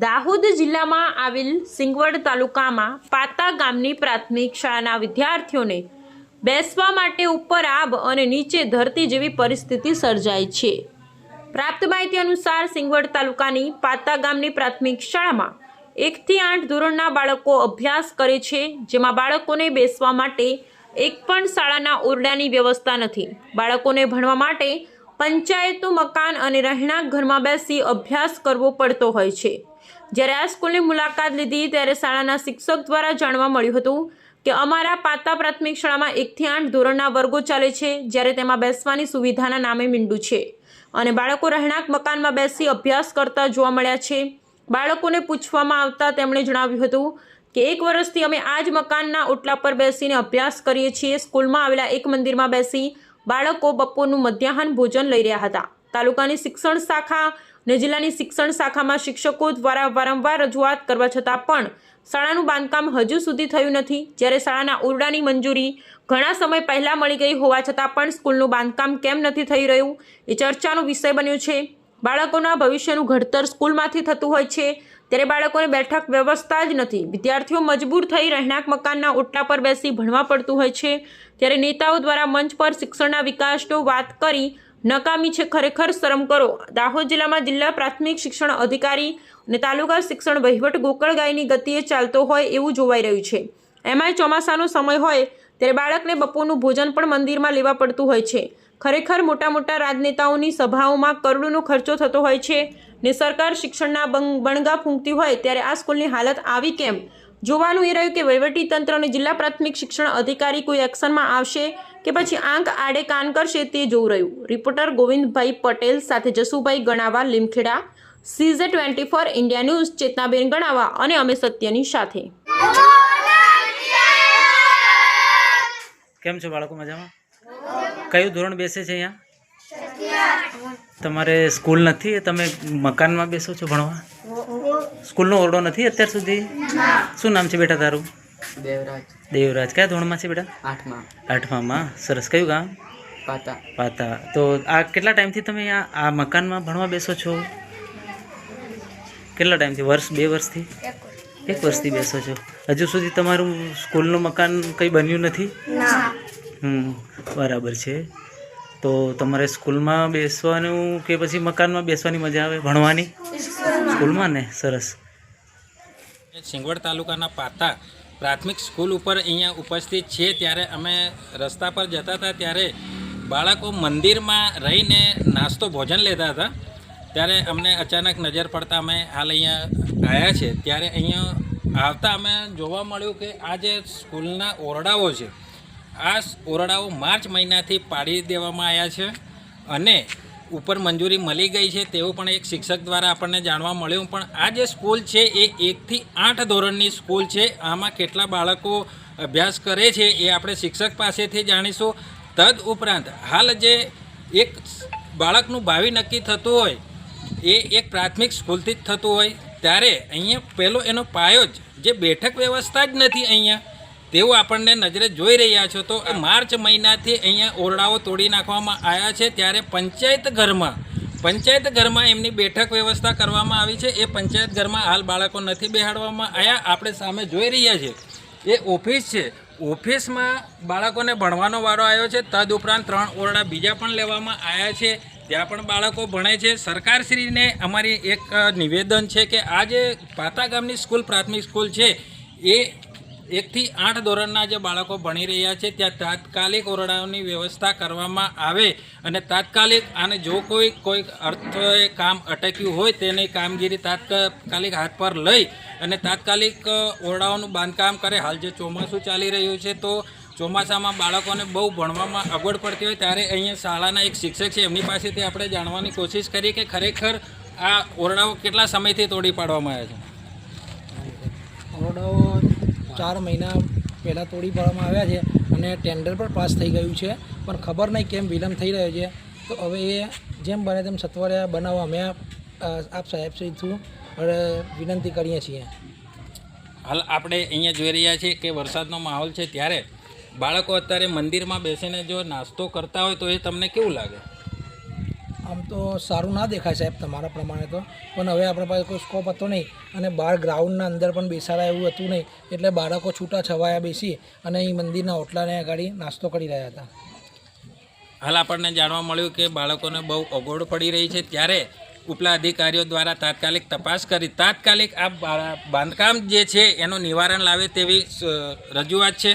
દાહોદ જિલ્લામાં આવેલ સિંગવડ તાલુકામાં પાતા ગામની પ્રાથમિક શાળાના વિદ્યાર્થીઓને બેસવા માટે ઉપર આબ અને નીચે ધરતી જેવી પરિસ્થિતિ સર્જાઈ છે। પ્રાપ્ત માહિતી અનુસાર સિંગવડ તાલુકાની પાતા ગામની પ્રાથમિક શાળામાં 1 થી 8 ધોરણના બાળકો અભ્યાસ કરે છે, જેમાં બાળકોને બેસવા માટે એક પણ શાળાના ઓરડાની વ્યવસ્થા નથી। બાળકોને ભણવા માટે પંચાયતનું મકાન અને રહેણાંક ઘરમાં બેસી અભ્યાસ કરવો પડતો હોય છે। જ્યારે આ સ્કૂલની મુલાકાત લીધી ત્યારે શાળાના શિક્ષક દ્વારા જાણવા મળ્યું હતું કે અમારા પાતા પ્રાથમિક શાળામાં 1 થી 8 ધોરણના વર્ગો ચાલે છે, જ્યારે તેમાં બેસવાની સુવિધાના નામે મીંડું છે અને બાળકો રહેણાંક મકાનમાં બેસી અભ્યાસ કરતા જોવા મળ્યા છે। બાળકોને પૂછવામાં આવતા તેમણે જણાવ્યું હતું કે 1 વર્ષથી અમે આ જ મકાનના ઓટલા પર બેસીને અભ્યાસ કરીએ છીએ। સ્કૂલમાં આવેલા એક મંદિરમાં બેસી બાળકો બપોરનું મધ્યાહન ભોજન લઈ રહ્યા હતા। તાલુકાની શિક્ષણ શાખા અને જિલ્લાની શિક્ષણ શાખામાં શિક્ષકો દ્વારા વારંવાર રજૂઆત કરવા છતાં પણ શાળાનું બાંધકામ હજુ સુધી થયું નથી। જ્યારે શાળાના ઓરડાની મંજૂરી ઘણા સમય પહેલાં મળી ગઈ હોવા છતાં પણ સ્કૂલનું બાંધકામ કેમ નથી થઈ રહ્યું એ ચર્ચાનો વિષય બન્યો છે। બાળકોના ભવિષ્યનું ઘડતર સ્કૂલમાંથી થતું હોય છે, ત્યારે બાળકોને બેઠક વ્યવસ્થા જ નથી। વિદ્યાર્થીઓ મજબૂર થઈ રહેણાંક મકાનના ઓટલા પર બેસી ભણવા પડતું હોય છે। ત્યારે નેતાઓ દ્વારા મંચ પર શિક્ષણના વિકાસનો વાત કરી નકામી છે। ખરેખર શરમ કરો। દાહોદ જિલ્લામાં જિલ્લા પ્રાથમિક શિક્ષણ અધિકારી અને તાલુકા શિક્ષણ વહીવટ ગોકળગાયની ગતિએ ચાલતો હોય એવું જોવાઈ રહ્યું છે। એમાંય ચોમાસાનો સમય હોય ત્યારે બાળકને બપોરનું ભોજન પણ મંદિરમાં લેવા પડતું હોય છે। ખરેખર મોટા મોટા રાજનેતાઓની સભાઓમાં કરોડોનો ખર્ચો થતો હોય છે ને સરકાર શિક્ષણના બણગા ફૂંકતી હોય ત્યારે આ સ્કૂલની હાલત આવી કેમ? જોવાનું એ રહ્યું કે વહીવટીતંત્ર અને જિલ્લા પ્રાથમિક શિક્ષણ અધિકારી કોઈ એક્શનમાં આવશે કે પછી આંખ આડે કાન કરશે તે જોવું રહ્યું। રિપોર્ટર ગોવિંદભાઈ પટેલ સાથે Jasubhai ગણાવા, Limkheda, CZ24 India news, Chetnaben ગણાવા અને અમે સત્યની સાથે। કેમ છો બાળકો? મજામાં? કયું ધોરણ બેસે છે અહીંયા? તમારે સ્કૂલ નથી? તમે મકાનમાં બેસો છો ભણવા? સ્કૂલનો ઓરડો નથી અત્યાર સુધી? શું નામ છે બેટા તારું? દેવરાજ। દેવરાજ। કયા ધોરણમાં છે બેટા? 8માં। સરસ। કયું ગામ? પાતા। પાતા। તો આ કેટલા ટાઈમથી તમે આ મકાનમાં ભણવા બેસો છો? કેટલા ટાઈમથી? વર્ષ, 2 વર્ષથી? 1 વર્ષથી બેસો છો? હજુ સુધી તમારું સ્કૂલનું મકાન કંઈ બન્યું નથી? બરાબર છે। તો તમારે સ્કૂલમાં બેસવાનું કે પછી મકાનમાં બેસવાની મજા આવે ભણવાની? સ્કૂલમાં ને? સરસ। સિંગવડ તાલુકાના પાતા પ્રાથમિક સ્કૂલ ઉપર અહીંયા ઉપસ્થિત છીએ ત્યારે અમે રસ્તા પર જતા હતા ત્યારે બાળકો મંદિરમાં રહીને નાસ્તો ભોજન લેતા હતા ત્યારે અમને અચાનક નજર પડતા અમે હાલ અહીંયા આવ્યા છે। ત્યારે અહીંયા આવતા અમે જોવા મળ્યું કે આ જે સ્કૂલના ઓરડાઓ છે આ ઓરડાઓ માર્ચ મહિનાથી પાડી દેવામાં આવ્યા છે અને ઉપર મંજૂરી મળી ગઈ છે તેવું પણ એક શિક્ષક દ્વારા આપણને જાણવા મળ્યું। પણ આ જે સ્કૂલ છે એ 1 થી 8 ધોરણની સ્કૂલ છે। આમાં કેટલા બાળકો અભ્યાસ કરે છે એ આપણે શિક્ષક પાસેથી જાણીશું। તદ ઉપરાંત હાલ જે એક બાળકનું ભાવિ નક્કી થતું હોય એ એક પ્રાથમિક સ્કૂલથી જ થતું હોય ત્યારે અહીંયા પહેલો એનો પાયો જ જે બેઠક વ્યવસ્થા જ નથી અહીંયા તેવું આપણને નજરે જોઈ રહ્યા છો। તો માર્ચ મહિનાથી અહીંયા ઓરડાઓ તોડી નાખવામાં આવ્યા છે ત્યારે પંચાયત ઘરમાં એમની બેઠક વ્યવસ્થા કરવામાં આવી છે। એ પંચાયત ઘરમાં હાલ બાળકો નથી બેહાડવામાં આવ્યા। આપણે સામે જોઈ રહ્યા છીએ એ ઓફિસ છે, ઓફિસમાં બાળકોને ભણવાનો વારો આવ્યો છે। તદ ઉપરાંત 3 ઓરડા બીજા પણ લેવામાં આવ્યા છે, ત્યાં પણ બાળકો ભણે છે। સરકારશ્રીને અમારી એક નિવેદન છે કે આ જે પાતા ગામની સ્કૂલ પ્રાથમિક સ્કૂલ છે એ 1 થી 8 ધોરણના જે બાળકો ભણી રહ્યા છે ત્યાં તાત્કાલિક ઓરડાઓની વ્યવસ્થા કરવામાં આવે અને તાત્કાલિક આને જો કોઈ અર્થે કામ અટક્યું હોય તેની કામગીરી તાત્કાલિક હાથ પર લઈ અને તાત્કાલિક ઓરડાઓનું બાંધકામ કરે। હાલ જે ચોમાસું ચાલી રહ્યું છે તો ચોમાસામાં બાળકોને બહુ ભણવામાં અગવડ પડતી હોય ત્યારે અહીંયા શાળાના એક શિક્ષક છે એમની પાસેથી આપણે જાણવાની કોશિશ કરી કે ખરેખર આ ઓરડાઓ કેટલા સમયથી તોડી પાડવામાં આવ્યા છે? ઓરડાઓ 4 મહિના પહેલાં તોડી પાડવામાં આવ્યા છે અને ટેન્ડર પણ પાસ થઈ ગયું છે, પણ ખબર નહીં કેમ વિલંબ થઈ રહ્યો છે। તો હવે એ જેમ બને તેમ સત્વરે બનાવવા અમે આપ સાહેબશ્રી થ્રુ વિનંતી કરીએ છીએ। હાલ આપણે અહીંયા જોઈ રહ્યા છીએ કે વરસાદનો માહોલ છે ત્યારે બાળકો અત્યારે મંદિરમાં બેસીને જો નાસ્તો કરતા હોય તો એ તમને કેવું લાગે? આમ તો સારું ના દેખાય સાહેબ તમારા પ્રમાણે તો, પણ હવે આપણા પાસે કોઈ સ્કોપ હતો નહીં અને બહાર ગ્રાઉન્ડના અંદર પણ બેસાડા એવું હતું નહીં, એટલે બાળકો છૂટા છવાયા બેસી અને અહીં મંદિરના ઓટલાને આગળ નાસ્તો કરી રહ્યા હતા. હાલ આપણને જાણવા મળ્યું કે બાળકોને બહુ અગવડ પડી રહી છે, ત્યારે ઉપલા અધિકારીઓ દ્વારા તાત્કાલિક તપાસ કરી તાત્કાલિક આ બાંધકામ જે છે એનું નિવારણ લાવે તેવી રજૂઆત છે.